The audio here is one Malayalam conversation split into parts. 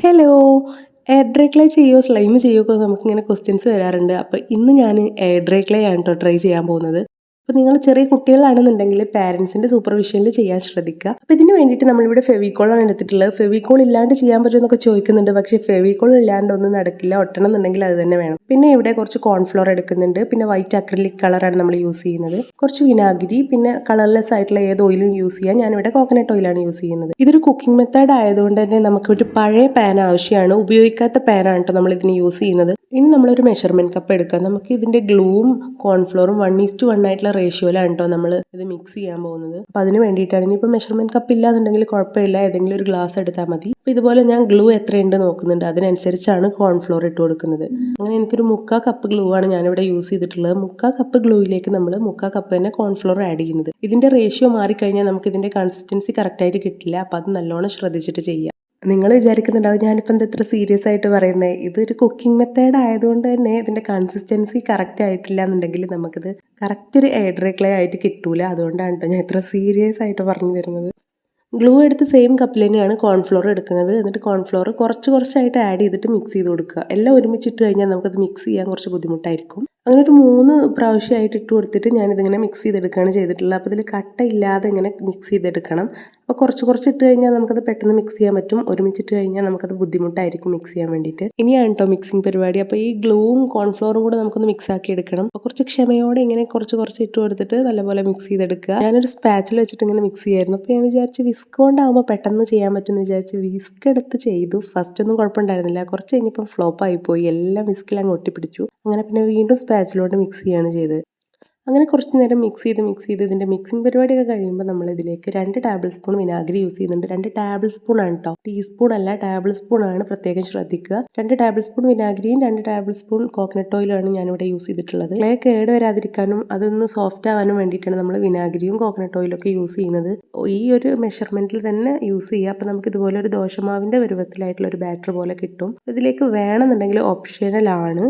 ഹലോ. എയർ ഡ്രൈ ക്ലേ ചെയ്യോ സ്ലൈം ചെയ്യോ ഒക്കെ നമുക്കിങ്ങനെ ക്വസ്റ്റ്യൻസ് വരാറുണ്ട്. അപ്പോൾ ഇന്ന് ഞാൻ എയർ ഡ്രൈ ക്ലേ ആണ് കേട്ടോ ട്രൈ ചെയ്യാൻ പോകുന്നത്. അപ്പോൾ നിങ്ങൾ ചെറിയ കുട്ടികളാണെന്നുണ്ടെങ്കിൽ പാരൻസിൻ്റെ സൂപ്പർവിഷനിൽ ചെയ്യാൻ ശ്രദ്ധിക്കുക. അപ്പോൾ ഇതിന് വേണ്ടിയിട്ട് നമ്മളിവിടെ ഫെവിക്കോളാണ് എടുത്തിട്ടുള്ളത്. ഫെവിക്കോൾ ഇല്ലാണ്ട് ചെയ്യാൻ പറ്റുമെന്നൊക്കെ ചോദിക്കുന്നുണ്ട്. പക്ഷേ ഫെവിക്കോൾ ഇല്ലാണ്ട് ഒന്നും നടക്കില്ല. ഒട്ടണം എന്നുണ്ടെങ്കിൽ അത് തന്നെ വേണം. പിന്നെ ഇവിടെ കുറച്ച് കോൺഫ്ലോർ എടുക്കുന്നുണ്ട്. പിന്നെ വൈറ്റ് അക്രിലിക് കളറാണ് നമ്മൾ യൂസ് ചെയ്യുന്നത്. കുറച്ച് വിനാഗിരി, പിന്നെ കളർലെസ് ആയിട്ടുള്ള ഏത് ഓയിലും യൂസ് ചെയ്യാം. ഞാനിവിടെ കോക്കനട്ട് ഓയിലാണ് യൂസ് ചെയ്യുന്നത്. ഇതൊരു കുക്കിംഗ് മെത്തേഡ് ആയതുകൊണ്ട് തന്നെ നമുക്കൊരു പഴയ പാൻ ആവശ്യമാണ്. ഉപയോഗിക്കാത്ത പാനാണ് കേട്ടോ നമ്മൾ ഇതിന് യൂസ് ചെയ്യുന്നത്. ഇനി നമ്മളൊരു മെഷർമെൻറ്റ് കപ്പ് എടുക്കാം. നമുക്ക് ഇതിൻ്റെ ഗ്ലൂവും കോൺഫ്ലോറും 1:1 ആയിട്ടുള്ള റേഷ്യോയിലാണ് കേട്ടോ നമ്മൾ ഇത് മിക്സ് ചെയ്യാൻ പോകുന്നത്. അപ്പോൾ അതിന് വേണ്ടിയിട്ടാണ്. ഇനിയിപ്പോൾ മെഷർമെൻറ്റ് കപ്പ് ഇല്ലാന്നുണ്ടെങ്കിൽ കുഴപ്പമില്ല, ഏതെങ്കിലും ഒരു ഗ്ലാസ് എടുത്താൽ മതി. അപ്പോൾ ഇതുപോലെ ഞാൻ ഗ്ലൂ എത്രയുണ്ട് നോക്കുന്നുണ്ട്. അതിനനുസരിച്ചാണ് കോൺഫ്ലോർ ഇട്ട് കൊടുക്കുന്നത്. അങ്ങനെ എനിക്കൊരു 3/4 കപ്പ് ഗ്ലൂ ആണ് ഞാനിവിടെ യൂസ് ചെയ്തിട്ടുള്ളത്. 3/4 കപ്പ് ഗ്ലൂയിലേക്ക് നമ്മൾ 3/4 കപ്പ് തന്നെ കോൺഫ്ലോർ ആഡ് ചെയ്യുന്നത്. ഇതിൻ്റെ റേഷ്യോ മാറിക്കഴിഞ്ഞാൽ നമുക്ക് ഇതിൻ്റെ കൺസിസ്റ്റൻസി കറക്റ്റായിട്ട് കിട്ടില്ല. അപ്പോൾ അത് നല്ലോണം ശ്രദ്ധിച്ചിട്ട് ചെയ്യുക. നിങ്ങൾ വിചാരിക്കുന്നുണ്ടാവും ഞാനിപ്പോൾ എന്താ ഇത്ര സീരിയസ് ആയിട്ട് പറയുന്നത്. ഇതൊരു കുക്കിംഗ് മെത്തേഡ് ആയതുകൊണ്ട് തന്നെ ഇതിൻ്റെ കൺസിസ്റ്റൻസി കറക്റ്റ് ആയിട്ടില്ല എന്നുണ്ടെങ്കിൽ നമുക്കിത് കറക്റ്റ് ഒരു എയർ ഡ്രൈ ക്ലേ ആയിട്ട് കിട്ടൂല. അതുകൊണ്ടാണ് കേട്ടോ ഞാൻ ഇത്ര സീരിയസ് ആയിട്ട് പറഞ്ഞു തരുന്നത്. ഗ്ലൂ എടുത്ത് സെയിം കപ്പിൽ തന്നെയാണ് കോൺഫ്ലോർ എടുക്കുന്നത്. എന്നിട്ട് കോൺഫ്ലോർ കുറച്ചായിട്ട് ആഡ് ചെയ്തിട്ട് മിക്സ് ചെയ്ത് കൊടുക്കുക. എല്ലാം ഒരുമിച്ചിട്ട് കഴിഞ്ഞാൽ നമുക്കത് മിക്സ് ചെയ്യാൻ കുറച്ച് ബുദ്ധിമുട്ടായിരിക്കും. അങ്ങനെ ഒരു 3 പ്രാവശ്യമായിട്ട് ഇട്ട് കൊടുത്തിട്ട് ഞാനിതിങ്ങനെ മിക്സ് ചെയ്തെടുക്കുകയാണ് ചെയ്തിട്ടുള്ളത്. അപ്പോൾ ഇതിൽ കട്ട ഇല്ലാതെ ഇങ്ങനെ മിക്സ് ചെയ്തെടുക്കണം. അപ്പോൾ കുറച്ച് ഇട്ട് കഴിഞ്ഞാൽ നമുക്കത് പെട്ടെന്ന് മിക്സ് ചെയ്യാൻ പറ്റും. ഒരുമിച്ചിട്ട് കഴിഞ്ഞാൽ നമുക്കത് ബുദ്ധിമുട്ടായിരിക്കും മിക്സ് ചെയ്യാൻ വേണ്ടിയിട്ട്. ഇനിയാണ് കേട്ടോ മിക്സിംഗ് പരിപാടി. അപ്പോൾ ഈ ഗ്ലൂവും കോൺഫ്ലോറും കൂടെ നമുക്കൊന്ന് മിക്സ് ആക്കി എടുക്കണം. അപ്പോൾ കുറച്ച് ക്ഷമയോടെ ഇങ്ങനെ കുറച്ച് ഇട്ട് കൊടുത്തിട്ട് നല്ലപോലെ മിക്സ് ചെയ്തെടുക്കുക. ഞാനൊരു സ്പാച്ചിൽ വെച്ചിട്ട് ഇങ്ങനെ മിക്സ് ചെയ്യായിരുന്നു. അപ്പോൾ ഞാൻ വിചാരിച്ച് വിസ്ക് കൊണ്ടാകുമ്പോൾ പെട്ടെന്ന് ചെയ്യാൻ പറ്റുമെന്ന് വിചാരിച്ച് വിസ്ക് എടുത്ത് ചെയ്തു. ഫസ്റ്റ് ഒന്നും കുഴപ്പമുണ്ടായിരുന്നില്ല. കുറച്ച് കഴിഞ്ഞപ്പോൾ ഫ്ലോപ്പ് ആയിപ്പോയി. എല്ലാം വിസ്കിൽ അങ്ങ് ഒട്ടിപ്പിടിച്ചു. അങ്ങനെ പിന്നെ വീണ്ടും സ്പാച്ചിലോട്ട് മിക്സ് ചെയ്യാണ് ചെയ്തത്. അങ്ങനെ കുറച്ച് നേരം മിക്സ് ചെയ്ത് ഇതിൻ്റെ മിക്സിംഗ് പരിപാടിയൊക്കെ കഴിയുമ്പോൾ നമ്മൾ ഇതിലേക്ക് 2 ടേബിൾ സ്പൂൺ വിനാഗിരി യൂസ് ചെയ്യുന്നുണ്ട്. 2 ടേബിൾ സ്പൂൺ ആണ് കേട്ടോ, ടീസ്പൂൺ അല്ല, ടേബിൾ സ്പൂൺ ആണ്, പ്രത്യേകം ശ്രദ്ധിക്കുക. 2 ടേബിൾ സ്പൂൺ വിനാഗിരിയും 2 ടേബിൾ സ്പൂൺ കോക്കനട്ട് ഓയിലാണ് ഞാനിവിടെ യൂസ് ചെയ്തിട്ടുള്ളത്. ക്ലേ കേട് വരാതിരിക്കാനും അതൊന്ന് സോഫ്റ്റ് ആവാനും വേണ്ടിയിട്ടാണ് നമ്മൾ വിനാഗിരിയും കോക്കനട്ട് ഓയിലും ഒക്കെ യൂസ് ചെയ്യുന്നത്. ഈ ഒരു മെഷർമെൻറ്റിൽ തന്നെ യൂസ് ചെയ്യുക. അപ്പോൾ നമുക്ക് ഇതുപോലെ ഒരു ദോശമാവിൻ്റെ പരുവത്തിലായിട്ടുള്ള ഒരു ബാറ്റർ പോലെ കിട്ടും. ഇതിലേക്ക് വേണമെന്നുണ്ടെങ്കിൽ ഓപ്ഷണലാണ്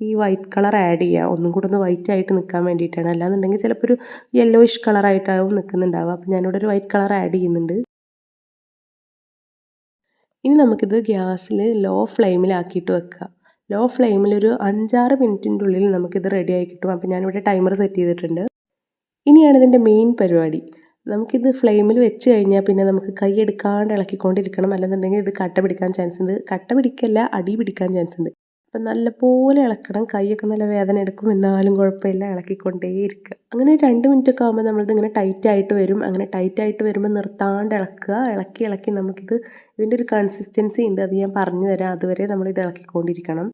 ഈ വൈറ്റ് കളർ ആഡ് ചെയ്യുക. ഒന്നും കൂടെ ഒന്ന് വൈറ്റ് ആയിട്ട് നിൽക്കാൻ വേണ്ടിയിട്ടാണ്. അല്ലാന്നുണ്ടെങ്കിൽ ചിലപ്പോൾ ഒരു യെല്ലോയിഷ് കളറായിട്ടാവും നിൽക്കുന്നുണ്ടാവുക. അപ്പോൾ ഞാനിവിടെ ഒരു വൈറ്റ് കളർ ആഡ് ചെയ്യുന്നുണ്ട്. ഇനി നമുക്കിത് ഗ്യാസിൽ ലോ ഫ്ലെയിമിലാക്കിയിട്ട് വെക്കുക. ലോ ഫ്ലെയിമിൽ ഒരു 5-6 മിനിറ്റിൻ്റെ ഉള്ളിൽ നമുക്കിത് റെഡി ആയി കിട്ടും. അപ്പോൾ ഞാനിവിടെ ടൈമർ സെറ്റ് ചെയ്തിട്ടുണ്ട്. ഇനിയാണ് ഇതിൻ്റെ മെയിൻ പരിപാടി. നമുക്കിത് ഫ്ലെയിമിൽ വെച്ച് കഴിഞ്ഞാൽ പിന്നെ നമുക്ക് കൈ എടുക്കാണ്ട് ഇളക്കിക്കൊണ്ടിരിക്കണം. അല്ലെന്നുണ്ടെങ്കിൽ ഇത് കട്ട പിടിക്കാൻ ചാൻസ് ഉണ്ട്. കട്ട പിടിക്കല്ല, അടി പിടിക്കാൻ ചാൻസ് ഉണ്ട്. അപ്പം നല്ലപോലെ ഇളക്കണം. കൈയൊക്കെ നല്ല വേദന എടുക്കും, എന്നാലും കുഴപ്പമില്ല, ഇളക്കിക്കൊണ്ടേയിരിക്കുക. അങ്ങനെ 2 മിനിറ്റൊക്കെ ആകുമ്പോൾ നമ്മളിതിങ്ങനെ ടൈറ്റായിട്ട് വരും. അങ്ങനെ ടൈറ്റായിട്ട് വരുമ്പോൾ നിർത്താണ്ട് ഇളക്കുക. ഇളക്കി നമുക്കിത് ഇതിൻ്റെ ഒരു കൺസിസ്റ്റൻസി ഉണ്ട്, അത് ഞാൻ പറഞ്ഞു തരാം. അതുവരെ നമ്മളിത് ഇളക്കിക്കൊണ്ടിരിക്കണം.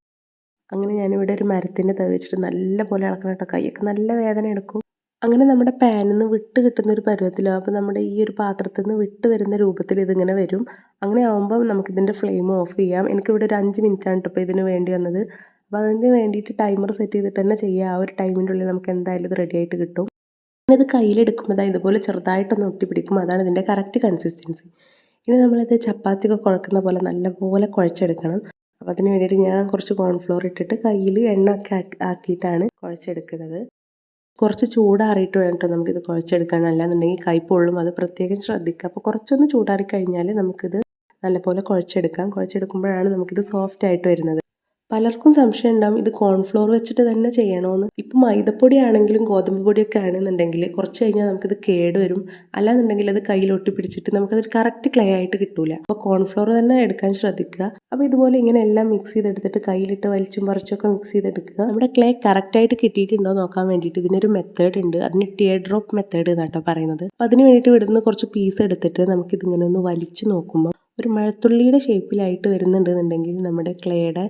അങ്ങനെ ഞാനിവിടെ ഒരു മരത്തിൻ്റെ തവി വെച്ചിട്ട് നല്ലപോലെ ഇളക്കണം കേട്ടോ. കൈയൊക്കെ നല്ല വേദന എടുക്കും. അങ്ങനെ നമ്മുടെ പാനിൽ നിന്ന് വിട്ട് കിട്ടുന്ന ഒരു പരുവത്തിലാവും. അപ്പോൾ നമ്മുടെ ഈ ഒരു പാത്രത്തിൽ നിന്ന് വിട്ട് വരുന്ന രൂപത്തിൽ ഇതിങ്ങനെ വരും. അങ്ങനെ ആകുമ്പോൾ നമുക്കിതിൻ്റെ ഫ്ലെയിം ഓഫ് ചെയ്യാം. എനിക്കിവിടെ ഒരു 5 മിനിറ്റാണ് കേട്ടോ ഇപ്പോൾ ഇതിന് വേണ്ടി വന്നത്. അപ്പോൾ അതിന് വേണ്ടിയിട്ട് ടൈമർ സെറ്റ് ചെയ്തിട്ട് തന്നെ ചെയ്യുക. ആ ഒരു ടൈമിൻ്റെ ഉള്ളിൽ നമുക്ക് എന്തായാലും ഇത് റെഡി ആയിട്ട് കിട്ടും. ഇത് കയ്യിലെടുക്കുമ്പോൾ ഇതുപോലെ ചെറുതായിട്ടൊന്ന് ഒട്ടിപ്പിടിക്കും. അതാണ് ഇതിൻ്റെ കറക്റ്റ് കൺസിസ്റ്റൻസി. ഇനി നമ്മളിത് ചപ്പാത്തിയൊക്കെ കുഴക്കുന്ന പോലെ നല്ലപോലെ കുഴച്ചെടുക്കണം. അപ്പോൾ അതിന് വേണ്ടിയിട്ട് ഞാൻ കുറച്ച് കോൺഫ്ലോർ ഇട്ടിട്ട് കയ്യിൽ എണ്ണ ഒക്കെ ആക്കിയിട്ടാണ് കുഴച്ചെടുക്കുന്നത്. കുറച്ച് ചൂടാറിയിട്ട് വേണം കേട്ടോ നമുക്കിത് കുഴച്ചെടുക്കാൻ. അല്ലാന്നുണ്ടെങ്കിൽ കൈ പൊള്ളും, അത് പ്രത്യേകം ശ്രദ്ധിക്കുക. അപ്പോൾ കുറച്ചൊന്ന് ചൂടാറി കഴിഞ്ഞാൽ നമുക്കിത് നല്ലപോലെ കുഴച്ചെടുക്കാം. കുഴച്ചെടുക്കുമ്പോഴാണ് നമുക്കിത് സോഫ്റ്റ് ആയിട്ട് വരുന്നത്. പലർക്കും സംശയം ഉണ്ടാവും ഇത് കോൺഫ്ലോർ വെച്ചിട്ട് തന്നെ ചെയ്യണമെന്ന്. ഇപ്പം മൈദപ്പൊടി ആണെങ്കിലും ഗോതമ്പ് പൊടിയൊക്കെ ആണെന്നുണ്ടെങ്കിൽ കുറച്ച് കഴിഞ്ഞാൽ നമുക്കിത് കേടുവരും. അല്ലാന്നുണ്ടെങ്കിൽ അത് കയ്യിൽ ഒട്ടിപ്പിടിച്ചിട്ട് നമുക്കതൊരു കറക്റ്റ് ക്ലേ ആയിട്ട് കിട്ടൂല. അപ്പോൾ കോൺഫ്ലോർ തന്നെ എടുക്കാൻ ശ്രദ്ധിക്കുക. അപ്പോൾ ഇതുപോലെ ഇങ്ങനെ എല്ലാം മിക്സ് ചെയ്തെടുത്തിട്ട് കയ്യിലിട്ട് വലിച്ചും പറിച്ചൊക്കെ മിക്സ് ചെയ്തെടുക്കുക. നമ്മുടെ ക്ലേ കറക്റ്റായിട്ട് കിട്ടിയിട്ടുണ്ടോ നോക്കാൻ വേണ്ടിയിട്ട് ഇതിനൊരു മെത്തേഡ് ഉണ്ട്. അതിന് ടിയർ ഡ്രോപ്പ് മെത്തേഡ് എന്നാട്ടോ പറയുന്നത്. അപ്പോൾ അതിന് വേണ്ടിയിട്ട് ഇവിടുന്ന് കുറച്ച് പീസ് എടുത്തിട്ട് നമുക്കിതിങ്ങനെ ഒന്ന് വലിച്ചു നോക്കുമ്പോൾ ഒരു മഴത്തുള്ളിയുടെ ഷേപ്പിലായിട്ട് വരുന്നുണ്ടെന്നുണ്ടെങ്കിൽ നമ്മുടെ ക്ലേയുടെ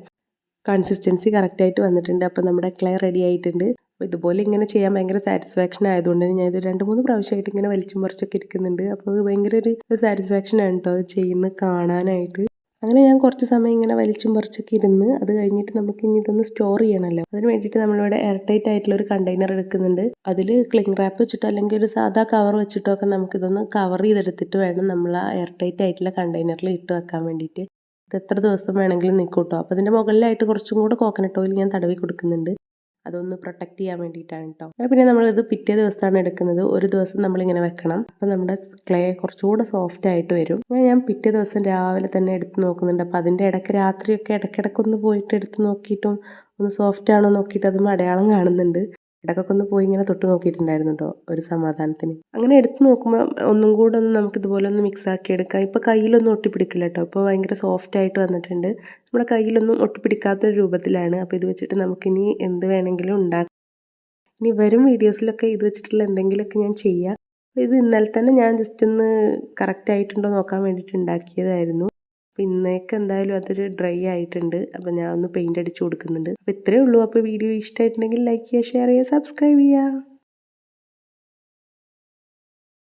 കൺസിസ്റ്റൻസി കറക്റ്റായിട്ട് വന്നിട്ടുണ്ട്. അപ്പോൾ നമ്മുടെ ക്ലേ റെഡി ആയിട്ടുണ്ട്. അപ്പോൾ ഇതുപോലെ ഇങ്ങനെ ചെയ്യാൻ ഭയങ്കര സാറ്റിസ്ഫാക്ഷൻ ആയതുകൊണ്ട് ഞാൻ ഇത് 2-3 പ്രാവശ്യമായിട്ട് ഇങ്ങനെ വലിച്ചും പറിച്ചൊക്കെ ഇരിക്കുന്നുണ്ട്. അപ്പോൾ ഭയങ്കര ഒരു സാറ്റിസ്ഫാക്ഷൻ ആണ് കേട്ടോ അത് ചെയ്യുന്നത് കാണാനായിട്ട്. അങ്ങനെ ഞാൻ കുറച്ച് സമയം ഇങ്ങനെ വലിച്ചും പറിച്ചൊക്കെ ഇരുന്ന് അത് കഴിഞ്ഞിട്ട് നമുക്ക് ഇനി ഇതൊന്ന് സ്റ്റോർ ചെയ്യണമല്ലോ. അതിന് വേണ്ടിയിട്ട് നമ്മളിവിടെ എയർ ടൈറ്റ് ആയിട്ടുള്ള ഒരു കണ്ടെയ്നർ എടുക്കുന്നുണ്ട്. അതിൽ ക്ലിംഗ് റാപ്പ് വെച്ചിട്ടോ അല്ലെങ്കിൽ ഒരു സാധാ കവർ വെച്ചിട്ടോ ഒക്കെ നമുക്കിതൊന്ന് കവർ ചെയ്തെടുത്തിട്ട് വേണം നമ്മൾ ആ എയർ ടൈറ്റ് ആയിട്ടുള്ള കണ്ടെയ്നറിൽ ഇട്ട് വെക്കാൻ വേണ്ടിയിട്ട്. ഇത് എത്ര ദിവസം വേണമെങ്കിലും നിൽക്കും കേട്ടോ. അപ്പോൾ അതിൻ്റെ മുകളിലായിട്ട് കുറച്ചും കൂടെ കോക്കനട്ട് ഓയിൽ ഞാൻ തടവി കൊടുക്കുന്നുണ്ട്. അതൊന്ന് പ്രൊട്ടക്റ്റ് ചെയ്യാൻ വേണ്ടിയിട്ടാണ് കേട്ടോ. പിന്നെ നമ്മളിത് പിറ്റേ ദിവസമാണ് എടുക്കുന്നത്. ഒരു ദിവസം നമ്മളിങ്ങനെ വെക്കണം. അപ്പോൾ നമ്മുടെ ക്ലേ കുറച്ചുകൂടെ സോഫ്റ്റ് ആയിട്ട് വരും. അങ്ങനെ ഞാൻ പിറ്റേ ദിവസം രാവിലെ തന്നെ എടുത്ത് നോക്കുന്നുണ്ട്. അപ്പോൾ അതിൻ്റെ ഇടയ്ക്ക് രാത്രിയൊക്കെ ഇടയ്ക്കിടയ്ക്കൊന്ന് പോയിട്ട് എടുത്ത് നോക്കിയിട്ടും ഒന്ന് സോഫ്റ്റ് ആണോ നോക്കിയിട്ട് അതും അടയാളം കാണുന്നുണ്ട്. ഇടയ്ക്കൊക്കെ ഒന്ന് പോയി ഇങ്ങനെ തൊട്ട് നോക്കിയിട്ടുണ്ടായിരുന്നു കേട്ടോ, ഒരു സമാധാനത്തിന്. അങ്ങനെ എടുത്ത് നോക്കുമ്പോൾ ഒന്നും കൂടെ ഒന്ന് നമുക്ക് ഇതുപോലെ ഒന്ന് മിക്സ് ആക്കി എടുക്കാം. ഇപ്പോൾ കയ്യിലൊന്നും ഒട്ടിപ്പിടിക്കില്ല കേട്ടോ. ഇപ്പോൾ ഭയങ്കര സോഫ്റ്റ് ആയിട്ട് വന്നിട്ടുണ്ട്. നമ്മുടെ കയ്യിലൊന്നും ഒട്ടിപ്പിടിക്കാത്തൊരു രൂപത്തിലാണ്. അപ്പോൾ ഇത് വെച്ചിട്ട് നമുക്കിനി എന്ത് വേണമെങ്കിലും ഉണ്ടാക്കാം. ഇനി വരും വീഡിയോസിലൊക്കെ ഇത് വെച്ചിട്ടുള്ള എന്തെങ്കിലുമൊക്കെ ഞാൻ ചെയ്യാം. ഇത് ഇന്നലെ തന്നെ ഞാൻ ജസ്റ്റ് ഒന്ന് കറക്റ്റ് ആയിട്ടുണ്ടോ നോക്കാൻ വേണ്ടിയിട്ട് ഉണ്ടാക്കിയതായിരുന്നു. അപ്പോൾ ഇന്നേക്ക് എന്തായാലും അതൊരു ഡ്രൈ ആയിട്ടുണ്ട്. അപ്പോൾ ഞാൻ ഒന്ന് പെയിൻ്റ് അടിച്ച് കൊടുക്കുന്നുണ്ട്. അപ്പോൾ ഇത്രയേ ഉള്ളൂ. അപ്പോൾ വീഡിയോ ഇഷ്ടമായിട്ടുണ്ടെങ്കിൽ ലൈക്ക് ചെയ്യുക, ഷെയർ ചെയ്യുക, സബ്സ്ക്രൈബ് ചെയ്യുക.